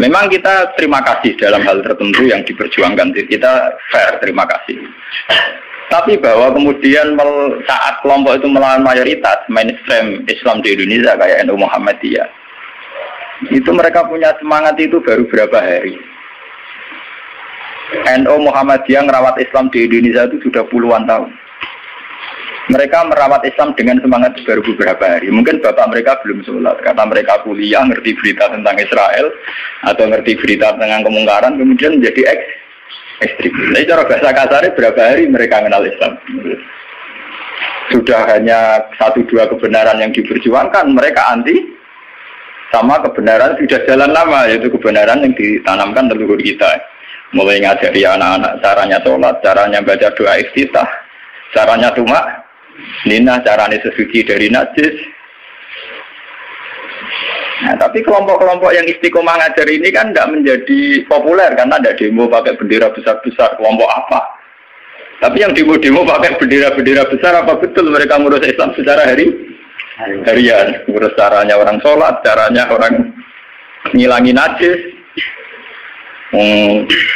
Memang kita terima kasih dalam hal tertentu yang diperjuangkan, kita fair terima kasih. Tapi bahwa kemudian saat kelompok itu melawan mayoritas mainstream Islam di Indonesia kayak NU Muhammadiyah, itu mereka punya semangat itu baru berapa hari. NU Muhammadiyah merawat Islam di Indonesia itu sudah puluhan tahun. Mereka merawat Islam dengan semangat baru beberapa hari. Mungkin bapak mereka belum sholat, karena mereka kuliah, ngerti berita tentang Israel, atau ngerti berita tentang kemungkaran, kemudian menjadi ekstrim. Jadi cara bahasa kasarnya berapa hari mereka kenal Islam. Sudah hanya 1-2 kebenaran yang diperjuangkan, mereka anti sama kebenaran sudah jalan lama, yaitu kebenaran yang ditanamkan leluhur kita. Mulai ngajari anak-anak caranya sholat, caranya baca doa iftitah, caranya tumak Nina, caranya sesuci dari najis. Nah, tapi kelompok-kelompok yang istiqomah ngajar ini kan tidak menjadi populer karena ada demo pakai bendera besar-besar. Kelompok apa? Tapi yang demo-demo pakai bendera-bendera besar, apa betul mereka ngurus Islam secara harian? Ngurus caranya orang sholat, caranya orang ngilangi najis.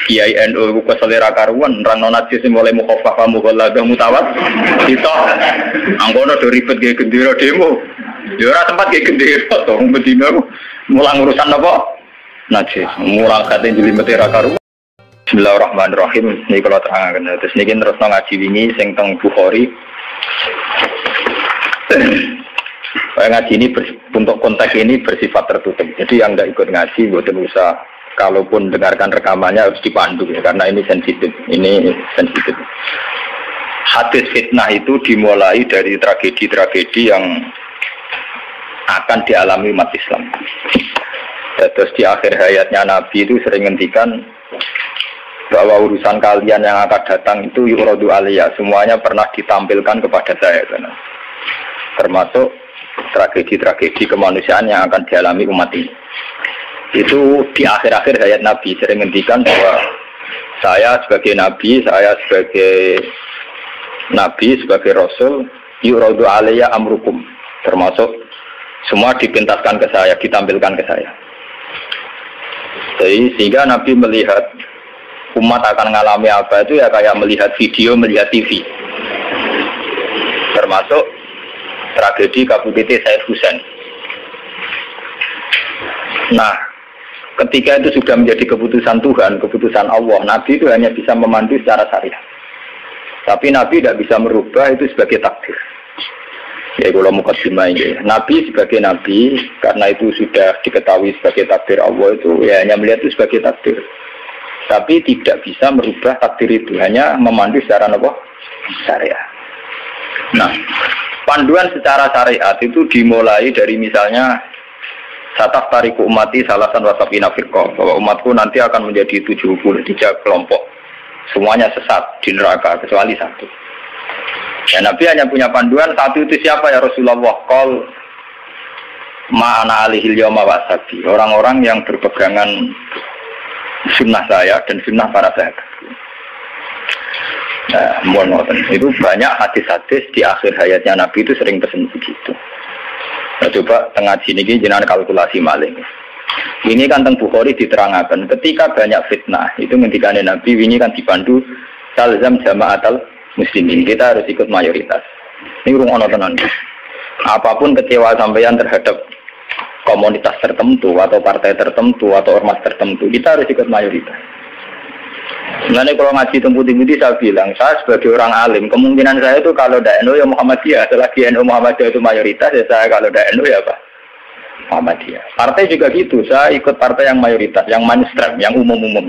Kiai NU ku selera karuan rano najis mulai mukhafafah mughalladah mutawat kita anggono do ribet ge gendera demo ya ora tempat ge gendera to bedino mulang urusan apa najis mulang kate jlimete ra karuan. Bismillahirrahmanirrahim. Niki kula terangaken terus niki terusno ngaji wingi sing teng Bukhari. Ngaji ini untuk konteks ini bersifat tertutup, jadi yang nggak ikut ngaji boten usah. Kalaupun dengarkan rekamannya harus dipandu ya, karena ini sensitif. Hadis fitnah itu dimulai dari tragedi-tragedi yang akan dialami umat Islam. Terus di akhir hayatnya Nabi itu sering ngendikan bahwa urusan kalian yang akan datang itu yuradu aliyah, semuanya pernah ditampilkan kepada saya, termasuk tragedi-tragedi kemanusiaan yang akan dialami umat ini. Itu di akhir-akhir hayat Nabi sering ngendikan bahwa saya sebagai Nabi, sebagai Rasul, yuradu alaiya amrukum, termasuk semua dipintaskan ke saya, ditampilkan ke saya. Jadi sehingga Nabi melihat umat akan mengalami apa itu ya kayak melihat video, melihat TV. Termasuk tragedi KPT Said Husain. Nah, ketika itu sudah menjadi keputusan Tuhan, keputusan Allah, Nabi itu hanya bisa memandu secara syariat. Tapi Nabi tidak bisa merubah itu sebagai takdir. Ya kalau mukadimah ini, Nabi sebagai Nabi, karena itu sudah diketahui sebagai takdir Allah itu, ya hanya melihat itu sebagai takdir. Tapi tidak bisa merubah takdir itu, hanya memandu secara syariat. Nah, panduan secara syariat itu dimulai dari misalnya Sataf tariku umati salasan wasabina firqah, bahwa umatku nanti akan menjadi 73 kelompok, semuanya sesat di neraka kecuali satu. Ya, Nabi hanya punya panduan satu, itu siapa ya Rasulullah? Qol ma'ana alihil yawma wasabi, orang-orang yang berpegangan sunnah saya dan sunnah para sahabat. Nah, itu banyak hadis-hadis di akhir hayatnya Nabi itu sering pesen begitu. Nah, coba tengah sini jenengan kalkulasi maling. Ini kan teng Bukhari diterangkan ketika banyak fitnah itu ketika Nabi ini kan dipandu talzam jama'atal muslimin, kita harus ikut mayoritas. Ini urung ono tenan. Apapun kecewa sampean terhadap komunitas tertentu atau partai tertentu atau ormas tertentu, kita harus ikut mayoritas. Sebenarnya kalau ngaji temputi-temputi saya bilang, saya sebagai orang alim, kemungkinan saya itu kalau ada NU ya Muhammadiyah, selagi NU Muhammadiyah itu mayoritas, ya saya kalau ada NU ya apa? Muhammadiyah. Partai juga gitu, saya ikut partai yang mayoritas, yang mainstream, yang umum-umum.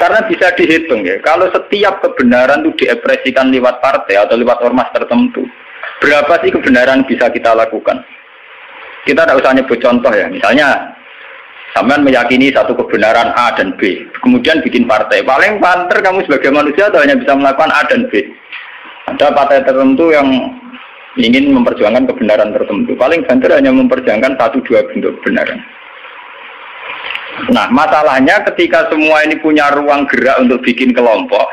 Karena bisa dihitung ya, kalau setiap kebenaran itu diekspresikan lewat partai atau lewat ormas tertentu, berapa sih kebenaran bisa kita lakukan? Kita tidak usah nyebut contoh ya, misalnya sampean meyakini satu kebenaran A dan B, kemudian bikin partai. Paling panter kamu sebagai manusia atau hanya bisa melakukan A dan B. Ada partai tertentu yang ingin memperjuangkan kebenaran tertentu. Paling banter hanya memperjuangkan 1-2 bentuk kebenaran. Nah, masalahnya ketika semua ini punya ruang gerak untuk bikin kelompok,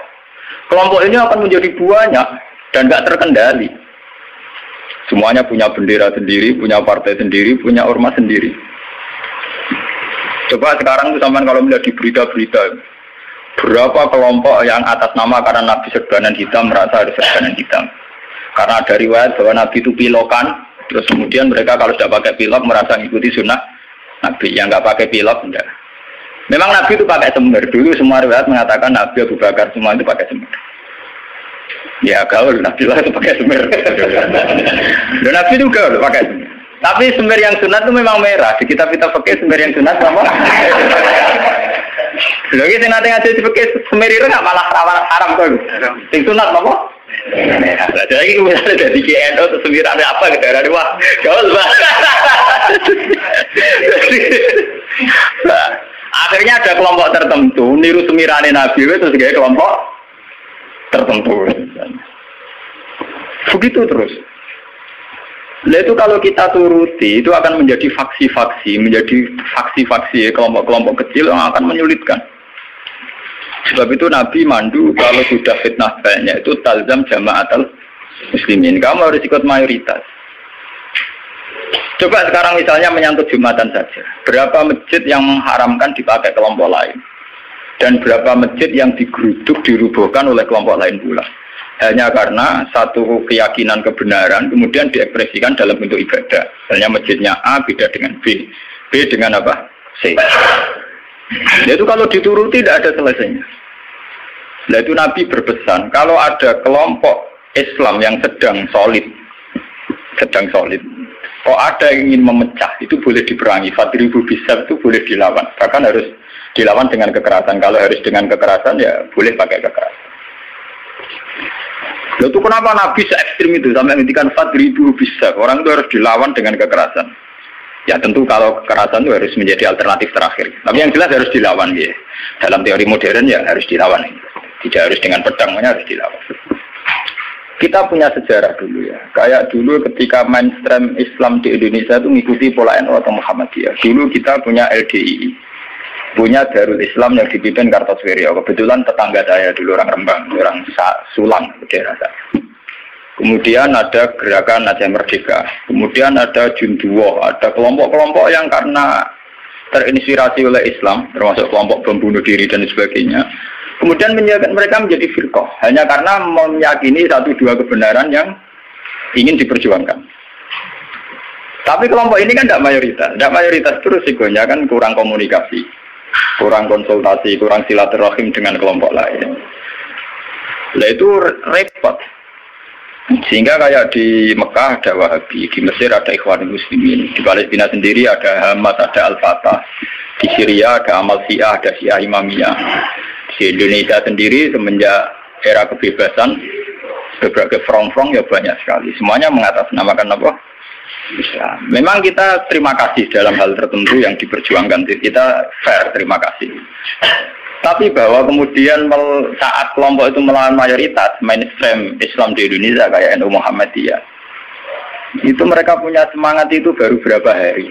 kelompok ini akan menjadi banyak dan nggak terkendali. Semuanya punya bendera sendiri, punya partai sendiri, punya ormas sendiri. Coba sekarang tuh sampean kalau melihat di berita-berita, berapa kelompok yang atas nama karena Nabi serbanan hitam merasa harus serbanan hitam. Karena ada riwayat bahwa Nabi itu pilokan, terus kemudian mereka kalau sudah pakai pilok merasa mengikuti sunnah Nabi. Yang nggak pakai pilok enggak. Memang Nabi itu pakai semir. Dulu semua riwayat mengatakan Nabi Abu Bakar semua itu pakai semir. Ya gaul, Nabi lah itu pakai semir. Dan Nabi itu gaul pakai semir. Tapi semir yang sunat itu memang merah. Di kitab-kitab fikih semir yang sunat apa? Lagi sing nate ngaji fikih semir itu nggak malah haram tuh. Sing sunat apa? Merah. Jadi misalnya dari KNO atau semir ada apa ke daerah wah gaul banget. Akhirnya ada kelompok tertentu niru semirane Nabi itu sebagai kelompok tertentu. Begitu terus. Nah itu kalau kita turuti itu akan menjadi faksi-faksi, kelompok-kelompok kecil yang akan menyulitkan. Sebab itu Nabi mandu kalau sudah fitnah banyak itu talzam jama'atul muslimin. Kamu harus ikut mayoritas. Coba sekarang misalnya menyangkut Jumatan saja. Berapa masjid yang mengharamkan dipakai kelompok lain? Dan berapa masjid yang digeruduk, dirubuhkan oleh kelompok lain pula? Hanya karena satu keyakinan kebenaran kemudian diekspresikan dalam bentuk ibadah. Misalnya masjidnya A beda dengan B, B dengan apa? C. Itu kalau dituruti tidak ada selesainya. Nah itu Nabi berpesan, kalau ada kelompok Islam yang sedang solid, kok ada yang ingin memecah, itu boleh diperangi. Fatribu bisa itu boleh dilawan. Bahkan harus dilawan dengan kekerasan. Kalau harus dengan kekerasan ya boleh pakai kekerasan. Lalu itu kenapa Nabi se-ekstrim itu sampai ngendikan fatribu bisa, orang itu harus dilawan dengan kekerasan. Ya tentu kalau kekerasan itu harus menjadi alternatif terakhir. Tapi yang jelas harus dilawan ya. Dalam teori modern ya harus dilawan. Tidak harus dengan pedang, harus dilawan. Kita punya sejarah dulu ya. Kayak dulu ketika mainstream Islam di Indonesia itu mengikuti pola NU atau Muhammadiyah. Dulu kita punya LDII. Punya Darul Islam yang dipimpin Kartosuwiryo. Kebetulan tetangga saya dulu orang Rembang, orang Sulang, daerah saya. Kemudian ada gerakan Aceh Merdeka. Kemudian ada Junduwo, ada kelompok-kelompok yang karena terinspirasi oleh Islam, termasuk kelompok bom bunuh diri dan sebagainya. Kemudian mereka menjadi firqah hanya karena meyakini satu dua kebenaran yang ingin diperjuangkan. Tapi kelompok ini kan tidak mayoritas terus risikonya kan kurang komunikasi, kurang konsultasi, kurang silaturahim dengan kelompok lain. Nah itu repot. Sehingga kayak di Mekah ada Wahabi, di Mesir ada Ikhwanul Muslimin, di Palestina sendiri ada Hamas, ada Al-Fatah, di Syria ada Amal Syiah, ada Syiah Imamiyah. Di Indonesia sendiri semenjak era kebebasan berbagai front-front ya banyak sekali. Semuanya mengatasnamakan apa? Islam. Memang kita terima kasih dalam hal tertentu yang diperjuangkan. Kita fair, terima kasih. Tapi bahwa kemudian saat kelompok itu melawan mayoritas mainstream Islam di Indonesia kayak NU Muhammadiyah, itu mereka punya semangat itu baru berapa hari.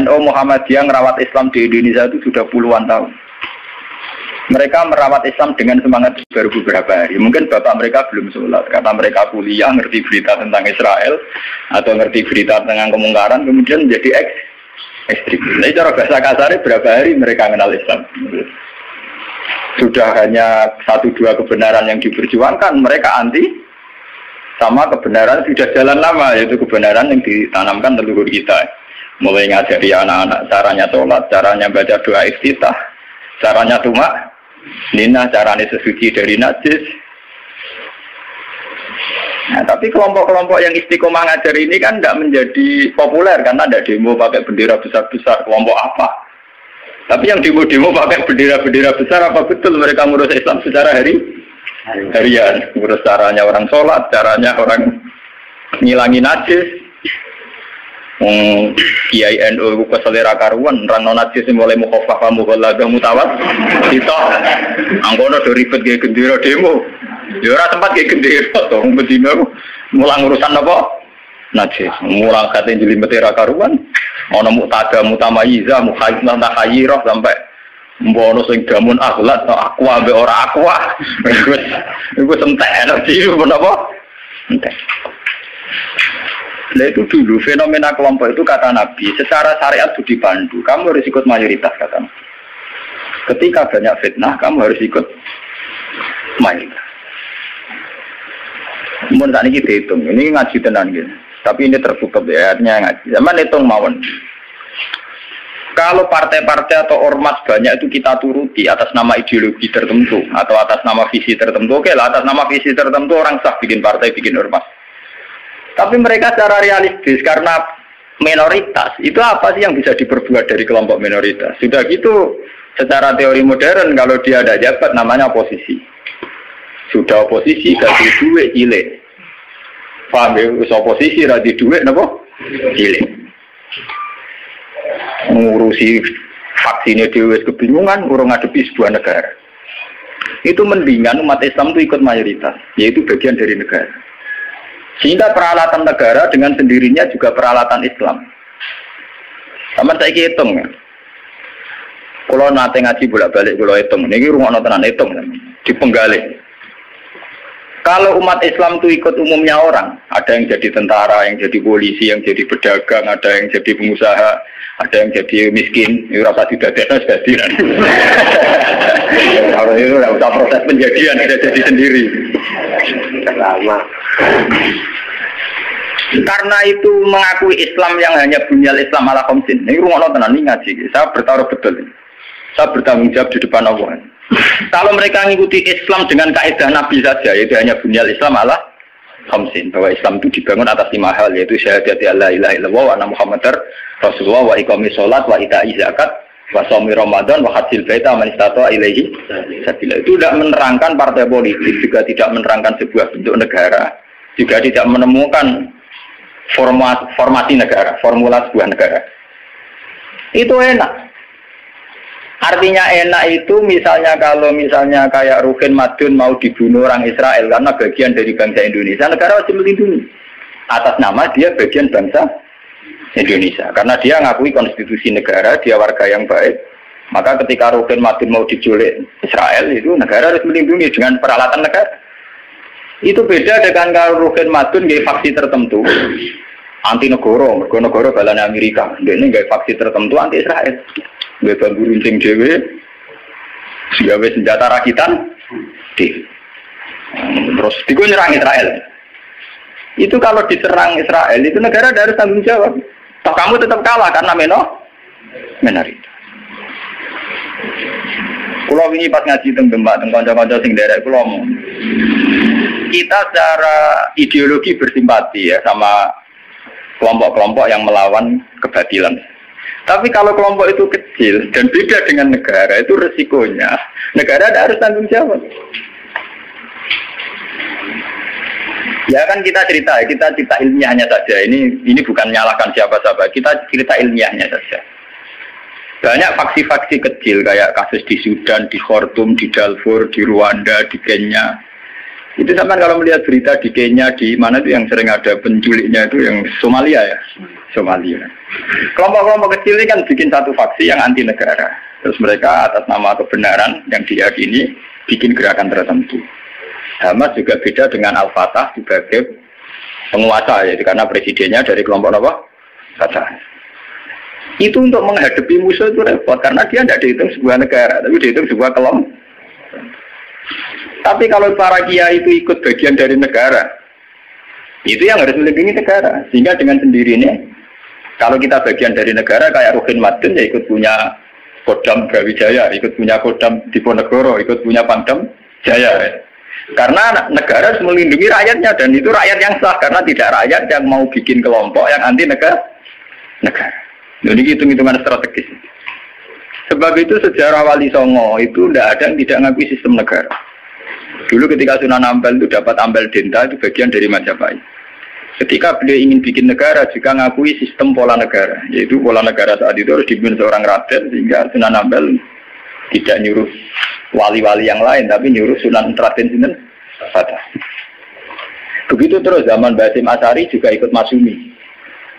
NU Muhammadiyah merawat Islam di Indonesia itu sudah puluhan tahun. Mereka merawat Islam dengan semangat baru beberapa hari. Mungkin bapak mereka belum sholat, karena mereka kuliah, ngerti berita tentang Israel, atau ngerti berita tentang kemungkaran, kemudian menjadi ekstrim. Jadi cara bahasa kasarnya berapa hari mereka kenal Islam. Sudah hanya satu dua kebenaran yang diperjuangkan, mereka anti sama kebenaran sudah jalan lama, yaitu kebenaran yang ditanamkan leluhur kita. Mulai ngajari anak-anak caranya sholat, caranya baca doa iftitah, caranya tumak Nina, caranya sesuci dari najis. Nah, tapi kelompok-kelompok yang istiqomah ngajar ini kan tidak menjadi populer karena ada demo pakai bendera besar-besar. Kelompok apa? Tapi yang demo-demo pakai bendera-bendera besar, apa betul mereka ngurus Islam secara harian? Ngurus caranya orang sholat, caranya orang ngilangi najis. Kiai NU ku selera karuan orang non najis mulai mukhafafah mughalladah mutawat kita angkono do ribet ge gendera demo ya ora tempat ge gendera to bedino mulang urusan apa najis mulang kate jelimet era karuan ana muktada mutamayiza mukhayyidah takhayyirah sampai mbono sing damun akhlak aku ambek ora aqua wis entek energi menapa entek. Nah itu dulu fenomena kelompok itu kata Nabi, secara syariat itu dipandu. Kamu harus ikut mayoritas kata Nabi. Ketika banyak fitnah, kamu harus ikut mayoritas. Mungkin saat ini kita hitung, ini ngaji tenan gitu. Tapi ini tertutup ya, artinya ngaji. Zaman hitung mawon. Kalau partai-partai atau ormas banyak itu kita turuti atas nama ideologi tertentu atau atas nama visi tertentu, oke lah, atas nama visi tertentu orang sah bikin partai, bikin ormas. Tapi mereka secara realistis karena minoritas, itu apa sih yang bisa diperbuat dari kelompok minoritas? Sudah gitu, secara teori modern kalau dia ada jabat namanya oposisi. Sudah oposisi ganti duit cilik. Paham ya? Oposisi ganti duit napa? Cilik. Mengurusi vaksinnya dewe kebingungan, urung ngadepi sebuah negara. Itu mendingan umat Islam itu ikut mayoritas, yaitu bagian dari negara. Sehingga peralatan negara dengan sendirinya juga peralatan Islam. Sama saya hitung ya. Kalau nanti ngaji bolak-balik kalau hitung, ini rumah tenan hitung di penggalih. Kalau umat Islam itu ikut umumnya orang, ada yang jadi tentara, yang jadi polisi, yang jadi pedagang, ada yang jadi pengusaha, ada yang jadi miskin, itu rasa tidak ada jadi. Kalau itu tidak usah proses penjadian, sudah jadi sendiri. Lama. Karena itu mengakui Islam yang hanya bunyal Islam ala khamsin. Ini rumah tenan ini ngaji. Saya bertaruh betul. Saya bertanggung jawab di depan Allah. Kalau mereka mengikuti Islam dengan kaidah Nabi saja, yaitu hanya bunyal Islam ala khamsin, bahwa Islam itu dibangun atas 5 hal, yaitu syahadat la ilaha illallah wa anna muhammadar rasulullah wa iqamis shalat wa ita'iz zakat wa shaumi ramadan wa hajjil baita man istata'a ilaihi sabila. Itu tidak menerangkan partai politik, juga tidak menerangkan sebuah bentuk negara, juga tidak menemukan formasi negara, formula sebuah negara. Itu enak. Artinya enak itu misalnya kalau misalnya kayak Rukin Madun mau dibunuh orang Israel karena bagian dari bangsa Indonesia, negara wajib melindungi atas nama dia bagian bangsa Indonesia. Karena dia ngakui konstitusi negara, dia warga yang baik. Maka ketika Rukin Madun mau diculik Israel, itu negara harus melindungi dengan peralatan negara. Itu beda dengan kalau Rukin Madun gaya faksi tertentu anti negara balanya Amerika. Dia ini gaya faksi tertentu anti Israel. Gaya bambu runcing dewe, gawe senjata rakitan, terus digo nyerang Israel. Itu kalau diserang Israel, itu negara harus tanggung jawab. Toh kamu tetap kalah karena minoritas. Kulo ini pas ngaji teng Demak, teng kanca-kanca sing derek kulo ngomong. Kita secara ideologi bersimpati ya sama kelompok-kelompok yang melawan kebatilan. Tapi kalau kelompok itu kecil dan beda dengan negara, itu resikonya negara harus tanggung jawab. Ya kan kita cerita ilmiahnya saja. Ini bukan menyalahkan siapa-siapa. Kita cerita ilmiahnya saja. Banyak faksi-faksi kecil kayak kasus di Sudan, di Khartoum, di Darfur, di Rwanda, di Kenya. Itu sama kalau melihat berita di Kenya, di mana itu yang sering ada penculiknya itu yang Somalia ya. Somalia. Kelompok-kelompok kecil ini kan bikin satu faksi yang anti negara. Terus mereka atas nama kebenaran yang diyakini bikin gerakan tertentu. Hamas juga beda dengan Al-Fatah sebagai penguasa, yaitu karena presidennya dari kelompok apa? Fatah. Itu untuk menghadapi musuh itu repot karena dia tidak dihitung sebuah negara, tapi dihitung sebuah kelompok. Tapi kalau para kiai itu ikut bagian dari negara, itu yang harus melindungi negara. Sehingga dengan sendirinya, kalau kita bagian dari negara kayak Rukin Madun ya ikut punya Kodam Brawijaya, ikut punya Kodam Diponegoro, ikut punya Pangdam Jaya. Karena negara harus melindungi rakyatnya dan itu rakyat yang sah karena tidak rakyat yang mau bikin kelompok yang anti negara. Jadi hitung-hitungan strategis. Sebab itu sejarah Wali Songo itu tidak ada yang tidak ngakui sistem negara. Dulu ketika Sunan Ampel itu dapat Ampel Denta itu bagian dari Majapahit. Ketika beliau ingin bikin negara juga ngakui sistem pola negara, yaitu pola negara saat itu harus dipimpin seorang raden sehingga Sunan Ampel tidak nyuruh wali-wali yang lain, tapi nyuruh Sunan Raden Sinten Fatah. Begitu terus zaman Basim Asy'ari juga ikut Masyumi,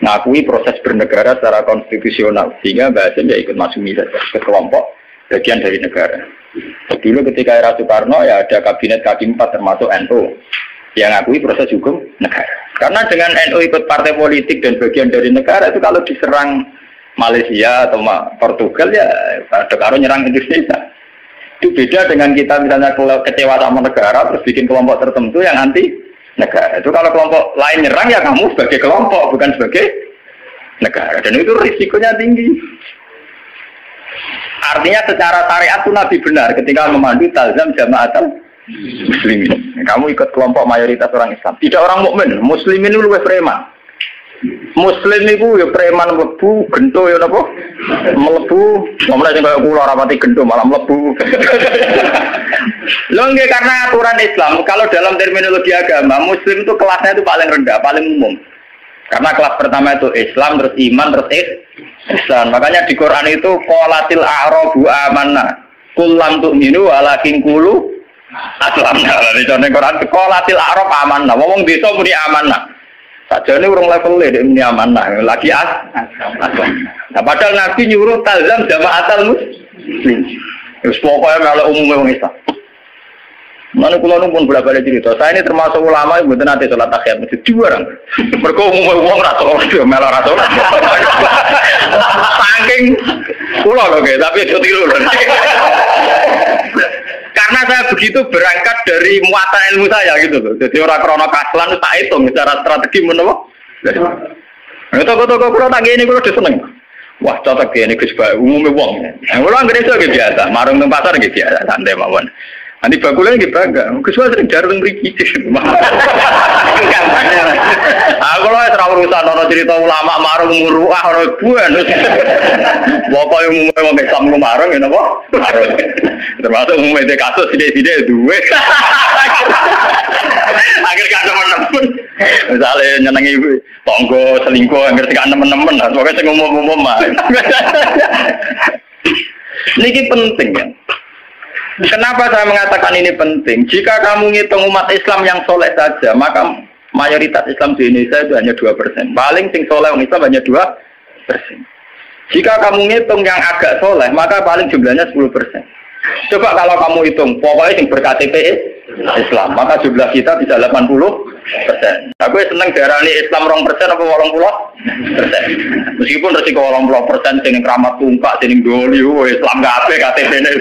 ngakui proses bernegara secara konstitusional, sehingga Basim ya ikut Masyumi saja ke kelompok bagian dari negara. Dulu ketika era Soekarno ya ada kabinet kaki 4 termasuk NU. yang ngakui proses hukum negara. Karena dengan NU ikut partai politik dan bagian dari negara itu kalau diserang Malaysia atau Portugal ya ada karo nyerang Indonesia. Itu beda dengan kita misalnya kecewa sama negara terus bikin kelompok tertentu yang anti negara. Itu kalau kelompok lain nyerang ya kamu sebagai kelompok bukan sebagai negara. Dan itu risikonya tinggi. Artinya secara syariat itu Nabi benar ketika memandu talzam jamaatul muslimin. Kamu ikut kelompok mayoritas orang Islam. Tidak orang mukmin. Muslimin itu lebih preman. Muslim itu ya preman mlebu, gento ya napa? Mlebu, mulai sing kaya kula ora pati gento malah mlebu. Lho nggih karena aturan Islam, kalau dalam terminologi agama, muslim itu kelasnya itu paling rendah, paling umum. Karena kelas pertama itu Islam, terus iman, terus ihsan. Makanya di Quran itu qolatil a'rabu amanna. Qul lam tu'minu walakin qulu aslamna. Di Quran qolatil a'rab amanna. Wong desa muni amanna. Sajane urung level e muni amanna, lagi aslam. Nah padahal Nabi nyuruh talzam jamaatul muslim. Wis pokoke melok umume wong Islam. Mana kula pun bolak-balik cerita. Saya ini termasuk ulama yang mboten nate salat tahiyat masjid juarang. Mergo umume wong ra salat melok ra salat. Saking kula lho nggih, tapi aja tiru lho. Karena saya begitu berangkat dari muata ilmu saya gitu loh. Jadi orang krono kaslan tak hitung secara strategi menapa. Nah, toko-toko kula tak ngene kula seneng. Wah, cocok ngene Gus Ba, umume wong. Nah, kula anggere iso biasa, marung nang pasar nggih biasa, santai mawon. Nanti bakule nggih bangga. Gus Ba sering jarang mriki. Aku lho ora urusan ana cerita ulama marung muruah ora buan. Pokoke umume wong Islam marung ya napa? Marung. Termasuk umume de kasus sithik-sithik duwe. Akhir gak temen-temen. Misale nyenengi tangga selingkuh akhir gak temen-temen, pokoke sing umum-umum mah. Niki penting ya. Kenapa saya mengatakan ini penting? Jika kamu ngitung umat Islam yang soleh saja, maka mayoritas Islam di Indonesia itu hanya 2%. Paling sing soleh orang Islam hanya 2%. Jika kamu ngitung yang agak soleh, maka paling jumlahnya 10%. Coba kalau kamu hitung, pokoknya yang ber-KTP Islam, maka jumlah kita bisa 80%. Aku seneng darani Islam 2% apa 80%. Meskipun resiko 80% sing keramat tungkak, sing doli, Islam kabeh KTP-ne.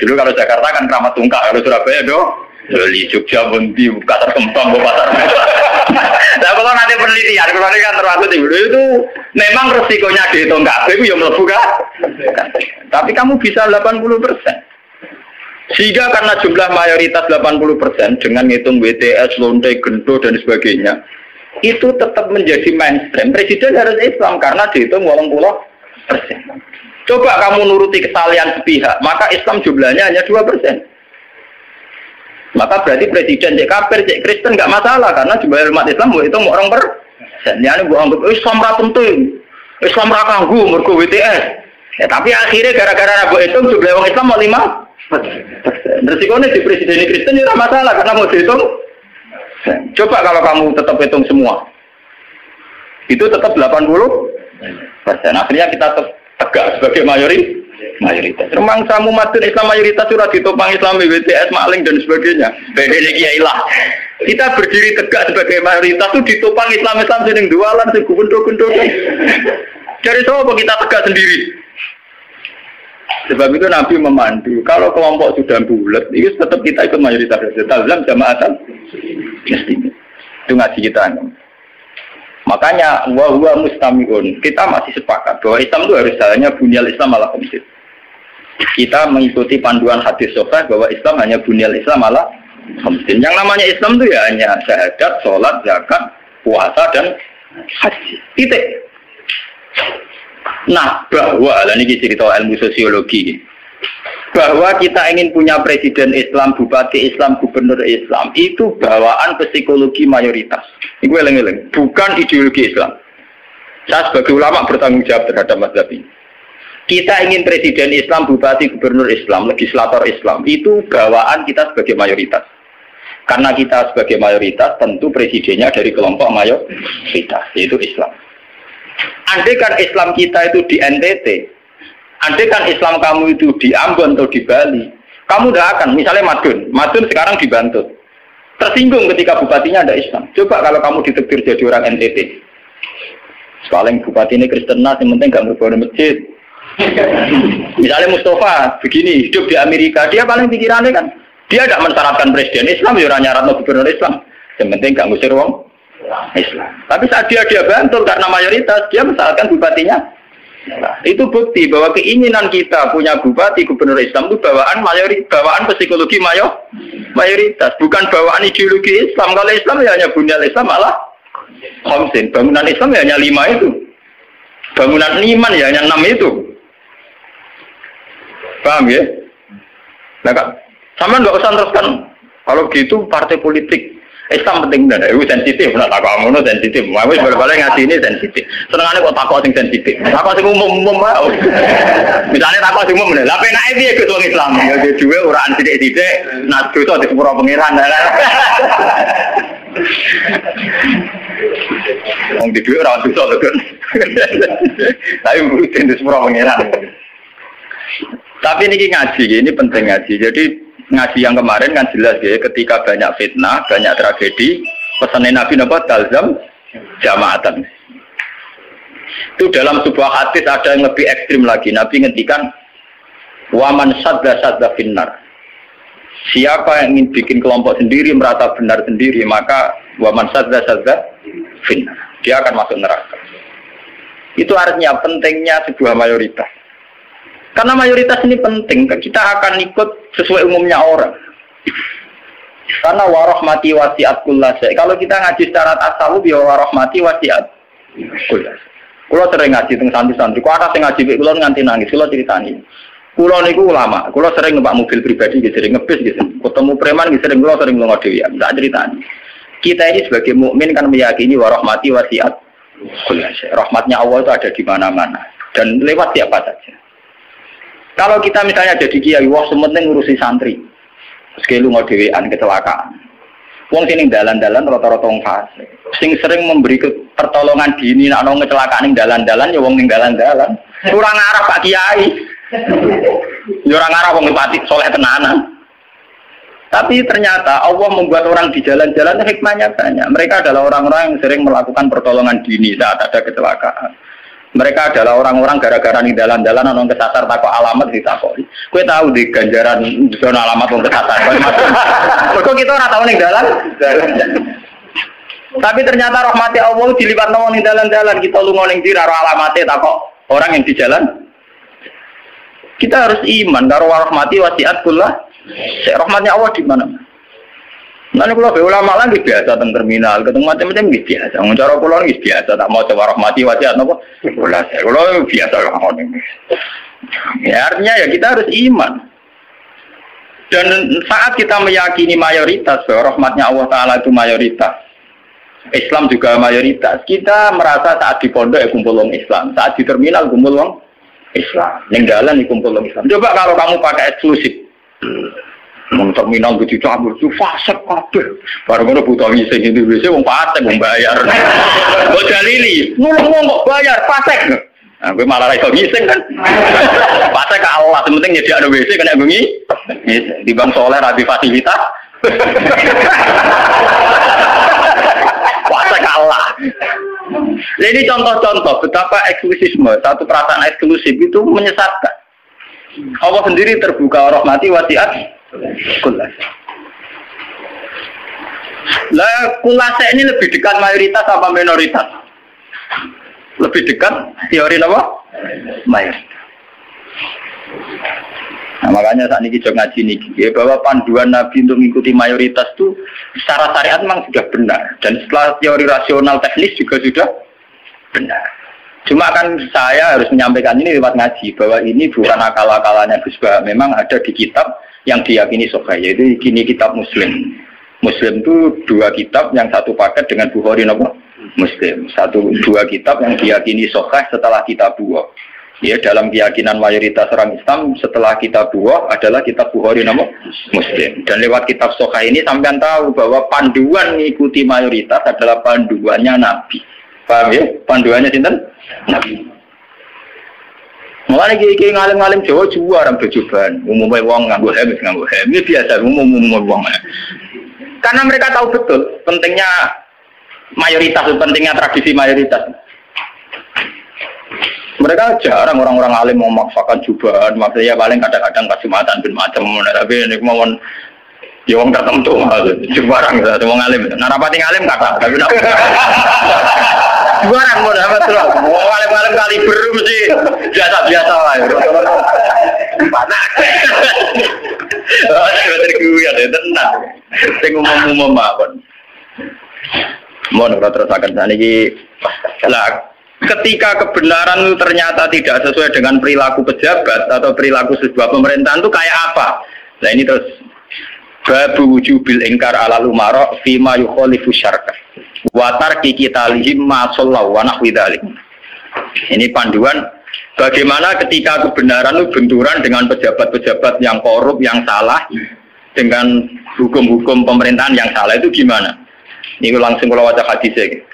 Dulu kalau Jakarta kan keramat tungkak, kalau Surabaya doli, Jogja, Bondi, Pasar Kembang, Pasar. Nah kalau nanti penelitian, kalau nanti kan termasuk itu memang resikonya dihitung kabeh itu yang mlebu kan. Tapi kamu bisa 80%. Sehingga karena jumlah mayoritas 80% dengan ngitung WTS, lonte, gento dan sebagainya, itu tetap menjadi mainstream. Presiden harus Islam karena dihitung 80%. Coba kamu nuruti kesalahan sepihak, maka Islam jumlahnya hanya 2%. Maka berarti presiden cek kafir, cek Kristen nggak masalah karena jumlah umat Islam itu orang persen. Yani bu anggap Islam ra penting, Islam ra kanggu mergo WTS. Ya tapi akhirnya gara-gara bu itu jumlah orang Islam mau 5%. Resikonya di presiden Kristen itu masalah karena mau dihitung. Coba kalau kamu tetap hitung semua, itu tetap 80%. Akhirnya kita tegak sebagai mayoritas. Memang kamu madun Islam mayoritas sudah ditopang Islam BTS maling dan sebagainya. Bedene kiai lah. Kita berdiri tegak sebagai mayoritas itu ditopang Islam sing jualan sing gendho-gendho. Dari apa kita tegak sendiri? Sebab itu Nabi memandu. Kalau kelompok sudah bulat, itu tetap kita ikut mayoritas. Talzam jama'atan muslimin. Itu ngaji kita. Makanya wa huwa mustami'un. Kita masih sepakat bahwa Islam itu harus jalannya bunyal Islam ala khamsin. Kita mengikuti panduan hadis sahih bahwa Islam hanya bunyal Islam ala khamsin. Yang namanya Islam itu ya hanya syahadat, sholat, zakat, puasa dan haji. Titik. Nah, bahwa ini cerita ilmu sosiologi. Bahwa kita ingin punya presiden Islam, bupati Islam, gubernur Islam, itu bawaan psikologi mayoritas. Itu eleng-eleng, bukan ideologi Islam. Saya sebagai ulama bertanggung jawab terhadap mazhab ini. Kita ingin presiden Islam, bupati, gubernur Islam, legislator Islam, itu bawaan kita sebagai mayoritas. Karena kita sebagai mayoritas, tentu presidennya dari kelompok mayoritas, yaitu Islam. Andai kan Islam kita itu di NTT, andai kan Islam kamu itu di Ambon atau di Bali, kamu tidak akan, misalnya Madun sekarang di Bantul. tersinggung ketika bupatinya ada Islam. Coba kalau kamu ditekdir jadi orang NTT. Paling bupati ini Kristen, yang penting nggak merubah masjid. Misalnya Mustafa begini hidup di Amerika, dia paling pikirannya kan dia tidak mensyaratkan presiden Islam, ya nyarat gubernur Islam. Yang penting nggak ngusir wong Islam. Tapi saat dia bantul karena mayoritas, dia mensyaratkan bupatinya. Nah, itu bukti bahwa keinginan kita punya bupati gubernur Islam itu bawaan psikologi mayoritas, bukan bawaan ideologi Islam. Kalau Islam ya hanya bunyal Islam malah khamsin. Bangunan Islam ya hanya 5 itu. Bangunan iman ya hanya 6 itu. Paham ya? Nah, Kak, sama nggak usah teruskan. Kalau gitu partai politik Islam penting benar. Itu sensitif. Nah, takut kamu sensitif. Mau balik ngaji ini sensitif. Senengannya kok takut sing sensitif. Takut sing umum mau. Misalnya takut sing umum. Lah penake piye ke wong Islam? Ya duwe ora sithik-sithik, nak dosa di sepuro pengiran. Wong di duwe ora dosa lho, kan. Tapi rutin di sepuro pengiran. Tapi ini ngaji, ini penting ngaji. Jadi ngaji yang kemarin kan jelas ya, ketika banyak fitnah, banyak tragedi, pesan Nabi Nabi talzam jamaatan. Itu dalam sebuah hadis ada yang lebih ekstrim lagi. Nabi ngendikan waman sadda finnar. Siapa yang ingin bikin kelompok sendiri, merasa benar sendiri, maka waman sadda finnar. Dia akan masuk neraka. Itu artinya pentingnya sebuah mayoritas. Karena mayoritas ini penting, kita akan ikut sesuai umumnya orang. Karena warahmati wasiat kullase. Kalau kita ngaji secara tasawuf, ya warahmati wasiat kullase. Kalau sering ngaji teng santri-santri, kok ada sing ngaji kulo nganti nangis, kulo ceritani. Kulo niku ulama, kulo sering numpak mobil pribadi, sering ngebis gitu. Ketemu preman, sering kulo sering lunga dhewean, tak ceritani. Kita ini sebagai mukmin kan meyakini warahmati wasiat kullase. Rahmatnya Allah itu ada di mana-mana dan lewat siapa saja. Kalau kita misalnya jadi kiai, wah sementing ngurusi santri, sekali mau dewean kecelakaan. Wong sini dalan-dalan rata-rata wong fase. Sing sering memberi pertolongan dini, nak nong kecelakaan ning dalan-dalan, ya wong ning dalan-dalan. Kurang arah Pak Kiai, kurang arah wong pati soleh tenanan. Tapi ternyata Allah membuat orang di jalan-jalan hikmahnya banyak. Mereka adalah orang-orang yang sering melakukan pertolongan dini saat ada kecelakaan. Mereka adalah orang-orang gara-gara nih dalan-dalan nong kesasar takut alamat ditakoi. Kue tahu di ganjaran zona alamat nong kesasar. Kok kita orang tahu nih dalan? Tapi ternyata rahmati Allah dilipat nong nih dalan-dalan. Kita lu ngoning di raro alamatnya takut orang yang di jalan. Kita harus iman karo rahmati wasiat kula. Rahmatnya Allah di mana? Nanti kalau ulama lagi biasa tentang terminal, ketemu macam-macam biasa. Cara pulau lagi biasa, tak mau coba rahmati wajah nopo. Kalau biasa lah ini. Ya artinya ya kita harus iman. Dan saat kita meyakini mayoritas bahwa rahmatnya Allah Taala itu mayoritas, Islam juga mayoritas. Kita merasa saat di pondok ya kumpul orang Islam, saat di terminal kumpul orang Islam, ninggalan di kumpul orang Islam. Coba kalau kamu pakai eksklusif. Terminal gitu cabut itu fasek kabeh. Baru ngono butuh ngising itu wis wong fasek wong bayar. Kok dalili, ngomong kok bayar fasek. Nah, kowe malah iso ngising kan. Fasek ka Allah, penting nyediakno WC kena bengi. Di Bang Soleh rabi fasilitas. Fasek ka Allah. Jadi contoh-contoh betapa eksklusisme, satu perasaan eksklusif itu menyesatkan. Allah sendiri terbuka rahmati wasiat kulas. Lah kulase ini lebih dekat mayoritas apa minoritas? Lebih dekat teori apa? Mayoritas. Nah, makanya saat ini kita ngaji nih, ya, bahwa panduan Nabi untuk mengikuti mayoritas itu secara syariat memang sudah benar, dan setelah teori rasional teknis juga sudah benar. Cuma kan saya harus menyampaikan ini lewat ngaji, bahwa ini bukan akal-akalannya Gus Bah, memang ada di kitab yang diyakini sahih, yaitu kini kitab Muslim. Muslim itu 2 kitab, yang satu paket dengan Bukhari nopo Muslim. 2 kitab yang diyakini sahih setelah kitab buah. Ya, dalam keyakinan mayoritas orang Islam setelah kitab buah adalah kitab Bukhari nopo Muslim. Dan lewat kitab sahih ini sampean tahu bahwa panduan mengikuti mayoritas adalah panduannya Nabi. Paham ya? Panduannya sinten? Nabi. Mulai iki ngalim-ngalim Jawa juara bejoban. Umumnya wong nganggo hem. Ini biasa umum wong. Kan Karena mereka tahu betul pentingnya mayoritas, pentingnya tradisi mayoritas. Mereka jarang orang-orang alim mau memaksakan jubahan, maksudnya paling kadang-kadang kasumatan bin macam, tapi ini mau ya orang tertentu, jubarang gitu, semua ngalim. Nah rapati ngalim kata, tapi nak jubarang mau dapat terus, mau ngalim-ngalim kali beru mesti biasa-biasa lah. Mana? Terkuat ya tenang. Saya ngomong-ngomong apa? Mau terus akan ini lah. Ketika kebenaran itu ternyata tidak sesuai dengan perilaku pejabat atau perilaku sebuah pemerintahan itu kayak apa? Nah ini terus babu wujubil ingkar ala lumara fima yukhalifu syarka wa tarki qitalihim ma sallallahu wa nahwi dzalik. Ini panduan bagaimana ketika kebenaran itu benturan dengan pejabat-pejabat yang korup, yang salah, dengan hukum-hukum pemerintahan yang salah itu gimana? Ini langsung kalau baca hadisnya gitu.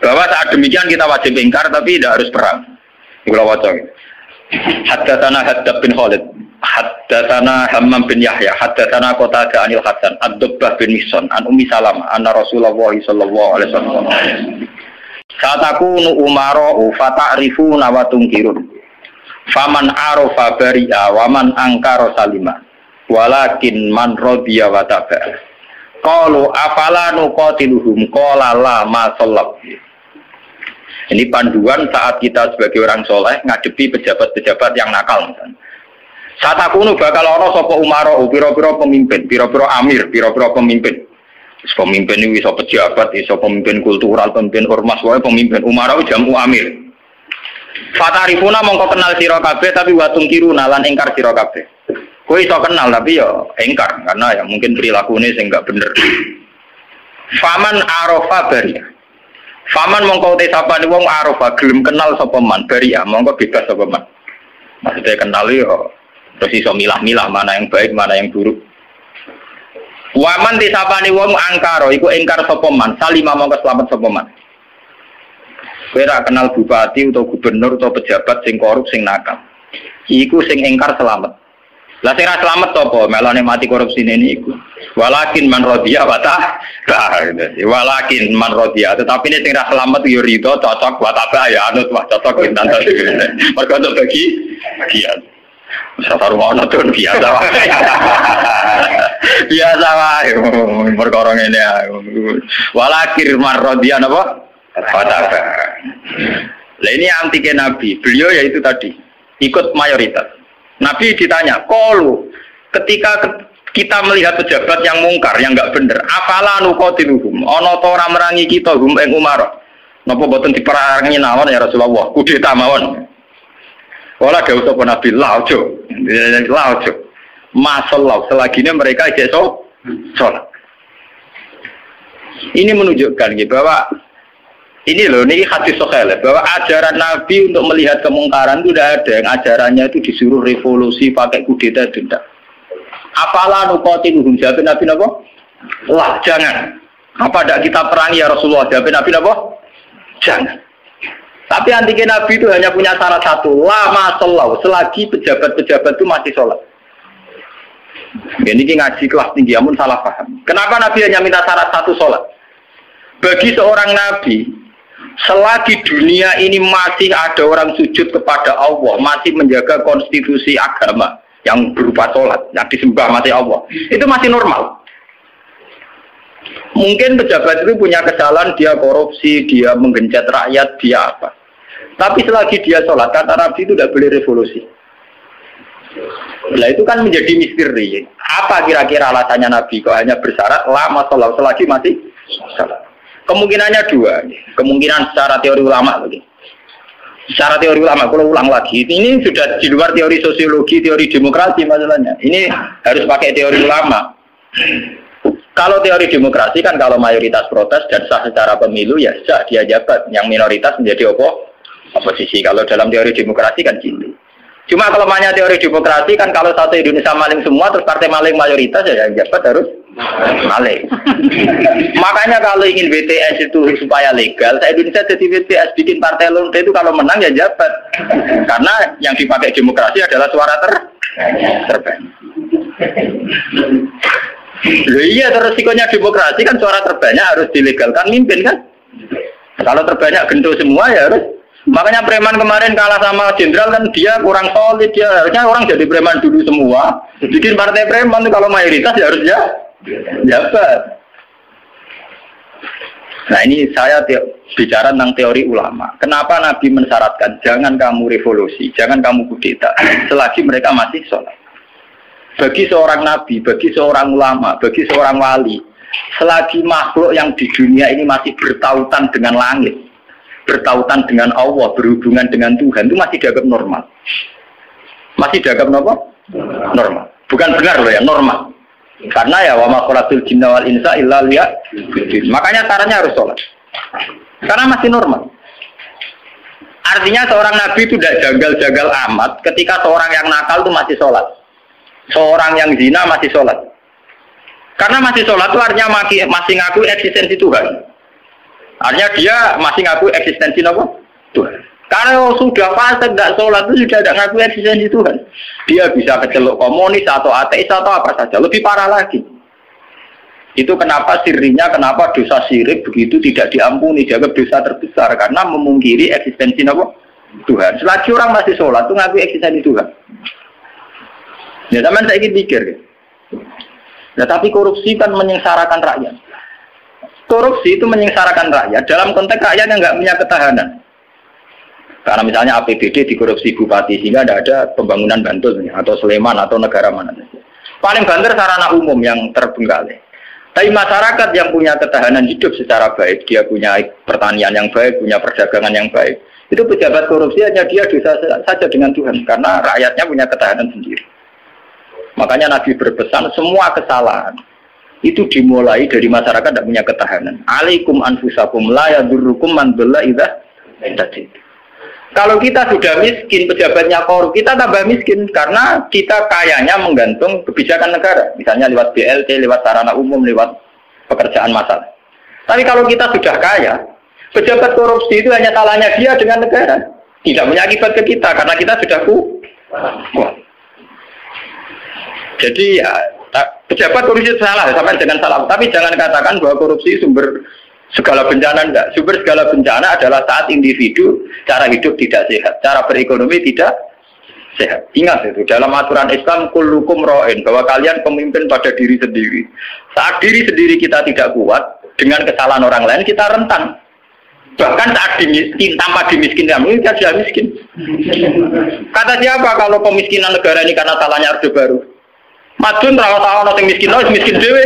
Bahwa saat demikian kita wajib ingkar tapi tidak harus perang. Kalau wajah. Haddatsana Haddad bin Khalid, haddatsana Hammam bin Yahya, haddatsana Qatadah anil Hasan, Ad-Dubbah bin Mihsan, an Ummi Salamah, anna Rasulullah sallallahu alaihi wasallam. Saat aku nu umaro fata'rifuna wa tunkirun. Faman arafa bari'a wa man angkara salima. Walakin man radiya wa taba'a. Qalu afala nuqatiluhum qala la ma sallallahu. Ini panduan saat kita sebagai orang soleh ngadepi pejabat-pejabat yang nakal. Saat aku nu bakal ono sapa umaro, pira-pira pemimpin, pira-pira amir, pira-pira pemimpin. Pemimpin ini bisa pejabat, bisa pemimpin kultural, pemimpin ormas, wae pemimpin umaro jamu amir. Fatarifuna mongko kenal sira kabeh tapi watung kiruna lan ingkar sira kabeh. Kowe iso kenal tapi ya ingkar karena ya mungkin perilakunya sing enggak bener. Faman arafa bariya. Faman mongko te sapane wong arafa gelem kenal sapa man bariya mongko bebas sapa man. Maksudnya kenal yo terus iso milah-milah mana yang baik mana yang buruk. Waman te sapane wong angkara iku ingkar sapa man salima mongko selamat sapa man. Kowe ra kenal bupati atau gubernur atau pejabat sing korup sing nakal. Iku sing ingkar selamat. Lah sing ra slamet sapa? Melane mati korupsi ini iku. Walakin man radiya wa ta. Walakin man radiya, tetapi nek sing ra slamet yo rido cocok wa ta ya anut wah cocok kintan ta. Mergo untuk bagi bagian. Satu rumah tuh biasa wae. Biasa wae perkara ngene ae. Walakin man radiya napa? Wa ta. Lah ini anti ke Nabi. Beliau yaitu tadi ikut mayoritas. Nabi ditanya, "Qalu, ketika kita melihat pejabat yang mungkar, yang enggak bener, afala nuqatiluhum? Ana ta ora merangi kita hum ing Umar? Napa boten diperangi nawon ya Rasulullah? Kudeta mawon." Wala dawuh sapa Nabi, "La ojo." La ojo. Masallah selagine mereka isih salat. Ini menunjukkan gitu bahwa ini loh, ini hadis sahih bahwa ajaran Nabi untuk melihat kemungkaran itu tidak ada yang ajarannya itu disuruh revolusi pakai kudeta itu tidak. Apalah nuqatiluhum jawab Nabi napa? Lah jangan. Apa tidak kita perangi ya Rasulullah? Jawab Nabi napa? Jangan. Tapi anti Nabi itu hanya punya syarat satu, lama sholat selagi pejabat-pejabat itu masih sholat. Ini ngaji kelas tinggi amun salah paham. Kenapa Nabi hanya minta syarat satu sholat? Bagi seorang Nabi selagi dunia ini masih ada orang sujud kepada Allah, masih menjaga konstitusi agama yang berupa sholat, yang disembah masih Allah, itu masih normal. Mungkin pejabat itu punya kesalahan, dia korupsi, dia menggencet rakyat, dia apa. Tapi selagi dia sholat, kata Nabi itu tidak boleh revolusi. Nah itu kan menjadi misteri. Apa kira-kira alasannya Nabi kok hanya bersyarat lama sholat selagi masih sholat? Kemungkinannya dua, kemungkinan secara teori ulama lagi. Secara teori ulama, kalau ulang lagi, ini sudah di luar teori sosiologi, teori demokrasi masalahnya. Ini harus pakai teori ulama. Kalau teori demokrasi kan kalau mayoritas protes dan sah secara pemilu ya sah dia jabat, yang minoritas menjadi oposisi. Kalau dalam teori demokrasi kan gitu. Cuma kalau namanya teori demokrasi kan kalau satu Indonesia maling semua terus partai maling mayoritas ya yang jabat harus maling. Makanya kalau ingin BTS itu supaya legal, Indonesia jadi BTS bikin partai lonte itu kalau menang ya jabat. Karena yang dipakai demokrasi adalah suara terbanyak. Loh iya, terus resikonya demokrasi kan suara terbanyak harus dilegalkan mimpin kan? Kalau terbanyak gendut semua ya harus. Makanya preman kemarin kalah sama jenderal kan dia kurang solid, dia harusnya orang jadi preman dulu semua. Bikin partai preman kalau mayoritas ya harusnya jabat. Nah ini saya bicara tentang teori ulama. Kenapa Nabi mensyaratkan jangan kamu revolusi, jangan kamu kudeta selagi mereka masih sholat. Bagi seorang nabi, bagi seorang ulama, bagi seorang wali, selagi makhluk yang di dunia ini masih bertautan dengan langit, bertautan dengan Allah, berhubungan dengan Tuhan, itu masih dianggap normal. Masih dianggap apa? Normal. Bukan benar loh ya, normal. Karena ya wa ma khalaqtul jinna wal insa illa liya'budun. Makanya caranya harus sholat. Karena masih normal. Artinya seorang nabi itu tidak jagal-jagal amat ketika seorang yang nakal itu masih sholat. Seorang yang zina masih sholat. Karena masih sholat itu artinya masih ngaku eksistensi Tuhan. Artinya dia masih ngaku eksistensi apa? Tuhan. Kalau sudah fasik tidak sholat itu sudah tidak ngaku eksistensi Tuhan. Dia bisa kecelok komunis atau ateis atau apa saja. Lebih parah lagi. Itu kenapa sirinya, kenapa dosa syirik begitu tidak diampuni, dianggap dosa terbesar karena memungkiri eksistensi apa? Tuhan. Selagi orang masih sholat itu ngaku eksistensi Tuhan. Ya teman saya ingin pikir. Nah, tapi korupsi kan menyengsarakan rakyat. Korupsi itu menyengsarakan rakyat dalam konteks rakyat yang nggak punya ketahanan. Karena misalnya APBD dikorupsi bupati sehingga tidak ada pembangunan Bantul atau Sleman atau negara mana saja. Paling banter sarana umum yang terbengkalai. Tapi masyarakat yang punya ketahanan hidup secara baik, dia punya pertanian yang baik, punya perdagangan yang baik. Itu pejabat korupsi hanya dia dosa saja dengan Tuhan karena rakyatnya punya ketahanan sendiri. Makanya Nabi berpesan semua kesalahan itu dimulai dari masyarakat tidak punya ketahanan. Alaikum anfusakum la yadurrukum man dhalla idza ihtadaytum. Kalau kita sudah miskin, pejabatnya korup, kita tambah miskin karena kita kayanya menggantung kebijakan negara, misalnya lewat BLT, lewat sarana umum, lewat pekerjaan massal. Tapi kalau kita sudah kaya, pejabat korupsi itu hanya salahnya dia dengan negara, tidak punya akibat ke kita karena kita sudah kuat. Jadi ya, pejabat korupsi itu salah, sampai dengan salah. Tapi jangan katakan bahwa korupsi sumber segala bencana, enggak. Sumber segala bencana adalah saat individu cara hidup tidak sehat, cara berekonomi tidak sehat. Ingat itu, dalam aturan Islam kullukum ra'in, bahwa kalian pemimpin pada diri sendiri. Saat diri sendiri kita tidak kuat, dengan kesalahan orang lain kita rentan. Bahkan saat dimiskin, tanpa dimiskinkan, kita sudah miskin. Kata siapa kalau pemiskinan negara ini karena salahnya Orde Baru? Madun ra usah ana sing miskin, miskin dhewe.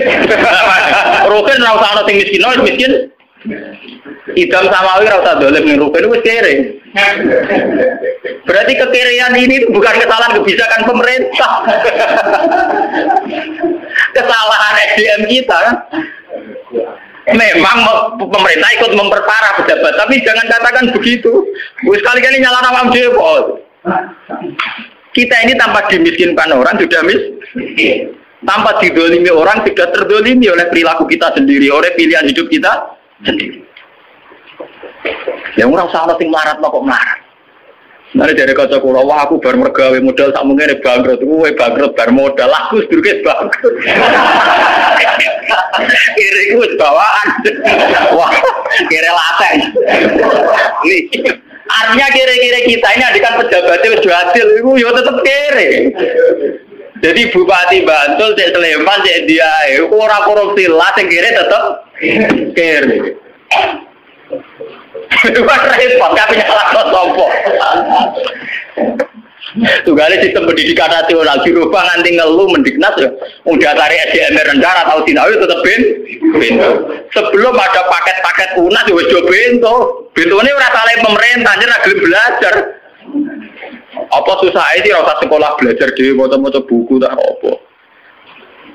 Rukin ra usah ana sing miskin. Idam Samawi ra usah dolim ning Rukin wis kere. Berarti kekerean ini itu bukan kesalahan kebijakan pemerintah. Kesalahan SDM kita kan. Memang pemerintah ikut memperparah pejabat, tapi jangan katakan begitu. Wis kali-kali nyalahno awam dhewe. Kita ini tanpa dimiskinkan orang sudah miskin. Tanpa didolimi orang sudah terdolimi oleh perilaku kita sendiri, oleh pilihan hidup kita sendiri. Yang orang salah sing melarat kok melarat. Nanti dari kaca kula, wah aku bar mergawe modal sak mungkin bangkrut, kowe bangkrut bar modal, aku sedurunge bangkrut. Kira iku wis bawaan. Wah, kira lateng. Nih. Artinya kira-kira kita ini adikan pejabatnya juadil itu ya tetap kere. Jadi Bupati Bantul, Cek Sleman, Cek dia itu orang korupsi lah, yang kere tetap kere. Itu kan repot, tapi nyala sombong. Tugale sistem pendidikan nasional dirubah nganti ngeluh mendiknas ya. Udah tarik SDM rendah atau Sinawi tetap bento. Sebelum ada paket-paket UNAS ya wis do bento. Bentone ora salah pemerintah, ora gelem belajar. Apa susah sih ora usah sekolah belajar dhewe maca-maca buku tak apa.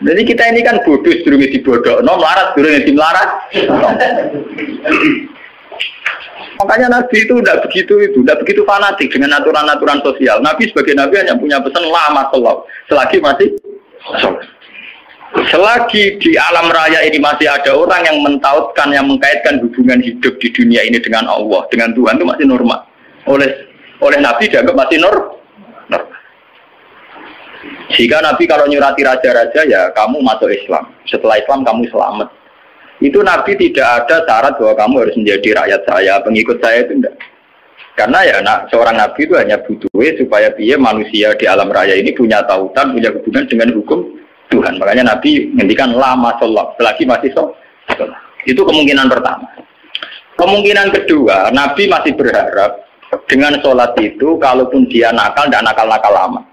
Jadi kita ini kan bodoh sedurunge dibodokno, melarat sedurunge dimelarat. Makanya Nabi itu tidak begitu fanatik dengan aturan-aturan sosial. Nabi sebagai Nabi hanya punya pesan lama selagi masih sholat. Selagi di alam raya ini masih ada orang yang mentautkan, yang mengkaitkan hubungan hidup di dunia ini dengan Allah, dengan Tuhan itu masih normal. Oleh Nabi dianggap masih normal. Jika Nabi kalau nyurati raja-raja ya kamu masuk Islam. Setelah Islam kamu selamat. Itu Nabi tidak ada syarat bahwa kamu harus menjadi rakyat saya, pengikut saya itu enggak. Karena ya seorang Nabi itu hanya butuh supaya dia manusia di alam raya ini punya tautan, punya hubungan dengan hukum Tuhan. Makanya Nabi ngendikan lama sholat, selagi masih sholat. Itu kemungkinan pertama. Kemungkinan kedua, Nabi masih berharap dengan sholat itu, kalaupun dia nakal, tidak nakal-nakal amat.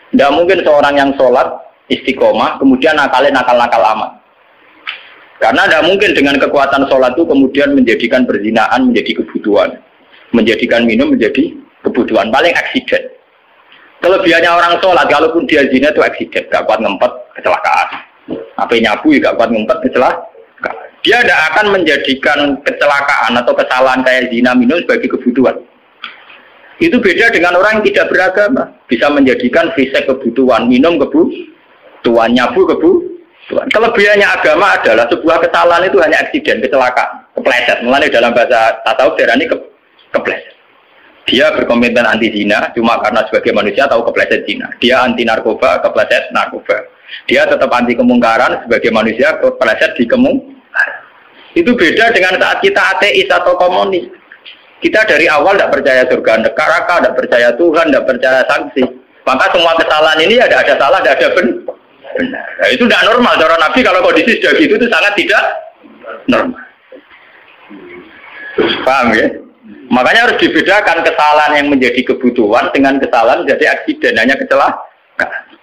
Tidak mungkin seorang yang sholat istiqomah, kemudian nakal amat. Karena tidak mungkin dengan kekuatan sholat itu kemudian menjadikan perzinaan menjadi kebutuhan. Menjadikan minum menjadi kebutuhan. Paling aksiden. Kelebihannya orang sholat, kalaupun dia zina itu aksiden. Gak kuat ngempet, kecelakaan. Apa nyabu, gak kuat ngempet, kecelakaan. Dia tidak akan menjadikan kecelakaan atau kesalahan kayak zina minum sebagai kebutuhan. Itu beda dengan orang yang tidak beragama. Bisa menjadikan fisik kebutuhan, minum kebutuhan, nyabu kebutuhan. Kelebihannya agama adalah sebuah kesalahan itu hanya aksiden, kecelakaan, kepleset. Mulanya dalam bahasa tasawuf darah ini kepleset. Dia berkomitmen anti zina, cuma karena sebagai manusia tahu kepleset zina. Dia anti narkoba, kepleset narkoba. Dia tetap anti kemungkaran, sebagai manusia kepleset di kemungkaran. Itu beda dengan saat kita ateis atau komunis. Kita dari awal tidak percaya surga neraka, tidak percaya Tuhan, tidak percaya sanksi. Maka semua kesalahan ini ada salah, ada benar. Nah, itu tidak normal. Cara Nabi kalau kondisi sudah gitu itu sangat tidak normal. Paham ya? Makanya harus dibedakan kesalahan yang menjadi kebutuhan dengan kesalahan jadi aksiden, hanya kecelakaan.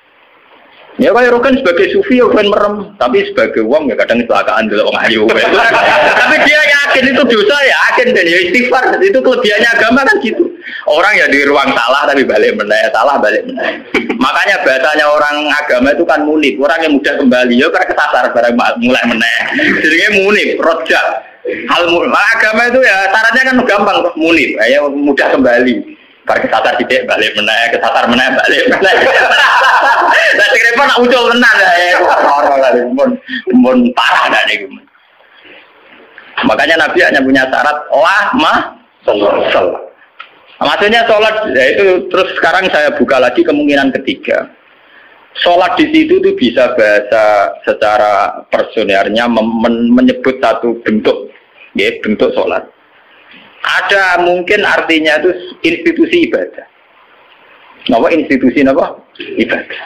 Ya kayak Rokan sebagai sufi ya kan merem, tapi sebagai wong ya kadang kecelakaan dulu orang ayu. Tapi dia yakin itu dosa, ya yakin dan ya istighfar. Itu kelebihannya agama kan gitu. Orang ya di ruang salah tapi balik meneh, salah balik meneh. Makanya bahasanya orang agama itu kan munib, orang yang mudah kembali. Ya karena kesasar barang mulai meneh. Jadinya munib, rojak. Agama itu ya syaratnya kan gampang, munib, ya mudah kembali. Bar kesasar tidak balik meneh, kesasar meneh balik meneh. Lah sing repot nak ucul tenan ya. Ora mun parah dak niku. Makanya Nabi hanya punya syarat sholat. Maksudnya sholat ya itu terus sekarang saya buka lagi kemungkinan ketiga. Sholat di situ tuh bisa bahasa secara personernya menyebut satu bentuk, ya bentuk sholat. Ada mungkin artinya itu institusi ibadah. Apa institusi apa? Ibadah.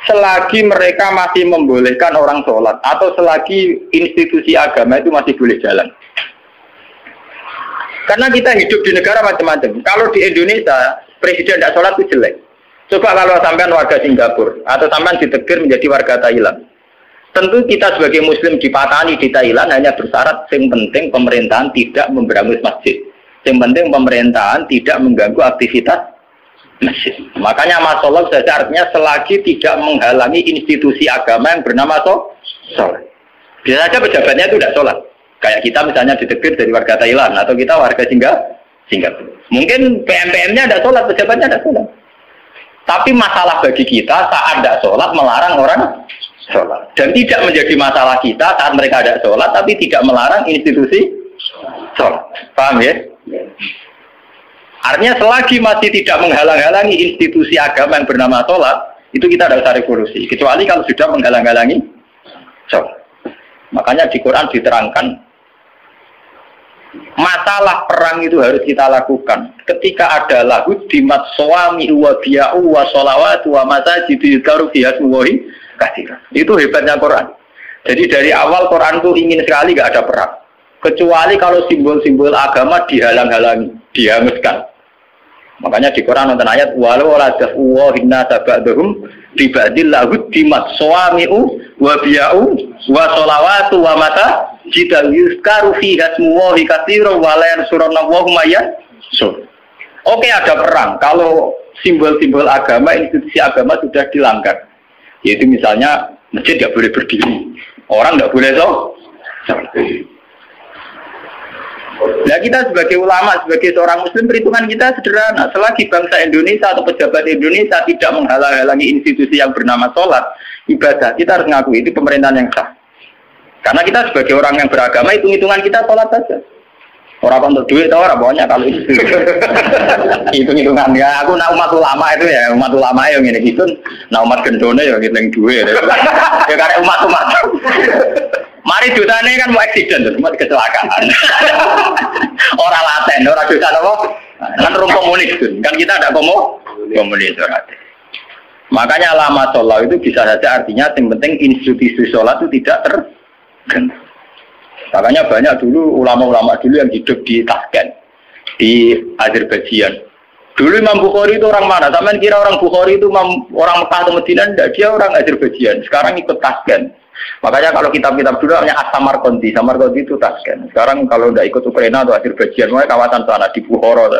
Selagi mereka masih membolehkan orang sholat atau selagi institusi agama itu masih boleh jalan. Karena kita hidup di negara macam-macam. Kalau di Indonesia presiden tidak sholat itu jelek. Coba kalau sampean warga Singapura atau sampean ditegur menjadi warga Thailand. Tentu kita sebagai muslim dipatani di Thailand hanya bersyarat yang penting pemerintahan tidak memberangus masjid. Yang penting pemerintahan tidak mengganggu aktivitas masjid. Makanya masalah saja artinya selagi tidak menghalangi institusi agama yang bernama sholat. Bisa saja pejabatnya itu tidak sholat. Kayak kita misalnya ditegur dari warga Thailand atau kita warga Singapura. Mungkin PM-PM-nya tidak sholat, pejabatnya tidak sholat. Tapi masalah bagi kita saat tidak sholat melarang orang sholat. Dan tidak menjadi masalah kita saat mereka ada sholat, tapi tidak melarang institusi sholat. Paham ya? Artinya selagi masih tidak menghalang-halangi institusi agama yang bernama sholat, itu kita tidak usah revolusi. Kecuali kalau sudah menghalang-halangi sholat. Makanya di Quran diterangkan, masalah perang itu harus kita lakukan ketika ada lahud dimat suami wa biya'u wa sholawatu wa masajidil karufi hasmuwahi kasirah. Itu hebatnya Quran. Jadi dari awal Quran itu ingin sekali gak ada perang, kecuali kalau simbol-simbol agama dihalang-halangi, dihanguskan. Makanya di Quran nonton ayat walau la daf'u hinna tabadhum bibadil lahud dimat suami'u wa biya'u wa sholawatu wa mata jidal yuskaru fi hasmuwahi kasirah wa la yansuranallahu mayyan. Oke, ada perang kalau simbol-simbol agama, institusi agama sudah dilanggar. Yaitu misalnya masjid tidak boleh berdiri, orang tidak boleh sholat. Nah kita sebagai ulama, sebagai seorang muslim, perhitungan kita sederhana. Selagi bangsa Indonesia atau pejabat Indonesia tidak menghalang-halangi institusi yang bernama sholat, ibadah, kita harus mengakui itu pemerintahan yang sah. Karena kita sebagai orang yang beragama, hitung-hitungan kita sholat saja. Orang untuk duit tau orang pokoknya kalau itu hitung-hitungan ya aku nak umat ulama itu ya umat ulama yang ini gitu nak umat gendone ya ngitung duit ya karena umat mari dosane kan mau eksiden tuh cuma kecelakaan orang laten orang dosa apa kan rum komunis tuh kan kita ada komunis orang makanya lama sholat itu bisa saja artinya yang penting institusi sholat itu tidak terganggu. Makanya banyak dulu ulama-ulama dulu yang hidup di Tashkent, di Azerbaijan. Dulu Imam Bukhari itu orang mana? Sampai kira orang Bukhari itu orang Mekah atau Madinah? Tidak, dia orang Azerbaijan. Sekarang ikut Tashkent. Makanya kalau kitab-kitab dulu namanya As-Samarqandi. Samarqandi itu Tashkent. Sekarang kalau tidak ikut Ukraina atau Azerbaijan, mereka kawasan sana di Bukhara.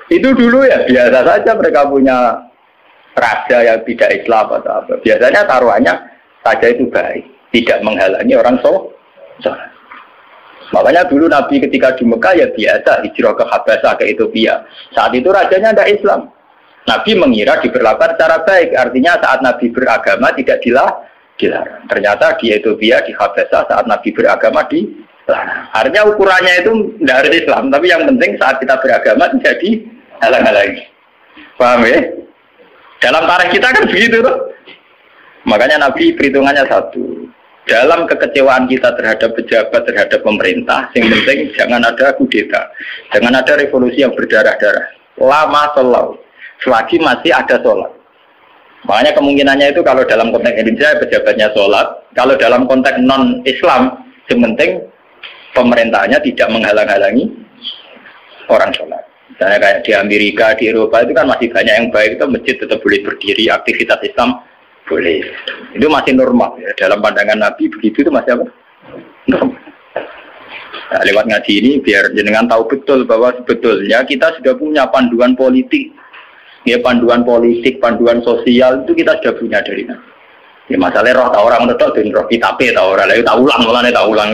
Itu dulu ya biasa saja mereka punya raja yang tidak Islam atau apa. Biasanya taruhannya saja itu baik, tidak menghalangi orang sholat. Makanya dulu Nabi ketika di Mekah ya biasa hijrah ke Habasah ke Ethiopia. Saat itu rajanya tidak Islam. Nabi mengira diperlakukan secara baik. Artinya saat Nabi beragama tidak dilarang. Ternyata di Ethiopia, di Habasah saat Nabi beragama dilarang. Artinya ukurannya itu tidak harus Islam. Tapi yang penting saat kita beragama tidak dihalang-halangi. Paham ya? Dalam tarikh kita kan begitu tuh. Makanya Nabi perhitungannya satu. Dalam kekecewaan kita terhadap pejabat, terhadap pemerintah, yang penting jangan ada kudeta, jangan ada revolusi yang berdarah-darah. Lama sholat, selagi masih ada sholat. Makanya kemungkinannya itu kalau dalam konteks Indonesia pejabatnya sholat, kalau dalam konteks non-Islam, yang penting pemerintahnya tidak menghalang-halangi orang sholat. Misalnya kayak di Amerika, di Eropa itu kan masih banyak yang baik, itu masjid tetap boleh berdiri, aktivitas Islam boleh. Itu masih normal ya. Dalam pandangan Nabi begitu itu masih apa? Normal. Nah, lewat ngaji ini biar jenengan tahu betul bahwa sebetulnya kita sudah punya panduan politik. Ya panduan politik, panduan sosial itu kita sudah punya dari Nabi. Ya masalahnya roh tahu orang tetap dan roh kita tahu orang lain tak ulang, tak ulang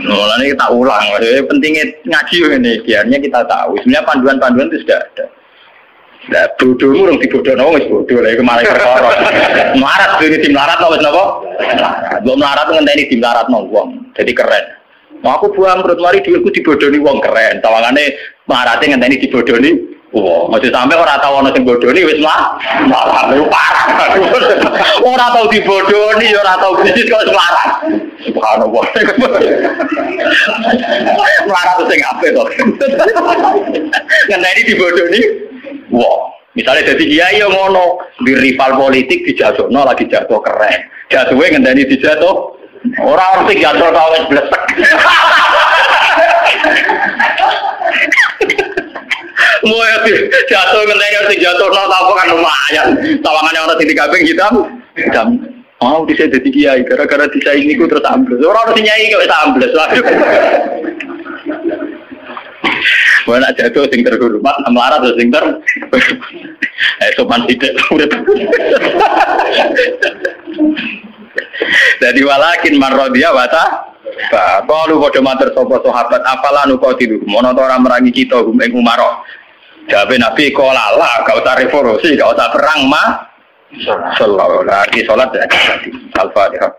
mulanya kita ulang. Pentingnya ngaji ini biarnya kita tahu. Sebenarnya panduan-panduan itu sudah ada. Nah, bodohmu orang dibodohno wis bodoh lha iku malah perkara. Melarat dene tim melarat wis napa? Mbok melarat ngenteni tim melaratno wong. Jadi keren. Mau aku buang perut mari dhuwitku dibodohi wong keren. Tawangane melarate ngenteni dibodohi wong. Aja sampe ora tau ana sing bodohi wis malah parah. Ora tau dibodohi ya ora tau bisnis kok melarat. Subhanallah. Melarat sing apik to. Ngenteni dibodohi wah, misalnya jadi kiai yang ngono di rival politik dijatuhno lagi jatuh keren, jatuhnya ngendani dijatuh orang sing jatuh kawet blesek. Mau jatuh ngendani sing jatuh no tahu kan lumayan, tawangannya orang sing dikabing hitam. Mau bisa jadi kiai gara-gara disaingi ku terus ambles. Orang sing nyai kok ambles. Mana jatuh sing terhormat, melarat atau sing sopan tidak udah. Jadi walakin marrodia wata. Kalau kau matur sopo sahabat apalah nu kau tidur. Mono orang merangi kita ing Umaro. Jawab Nabi kau lala, kau usah revolusi, kau usah perang mah. Sallallahu alaihi wasallam. Al-Fatihah.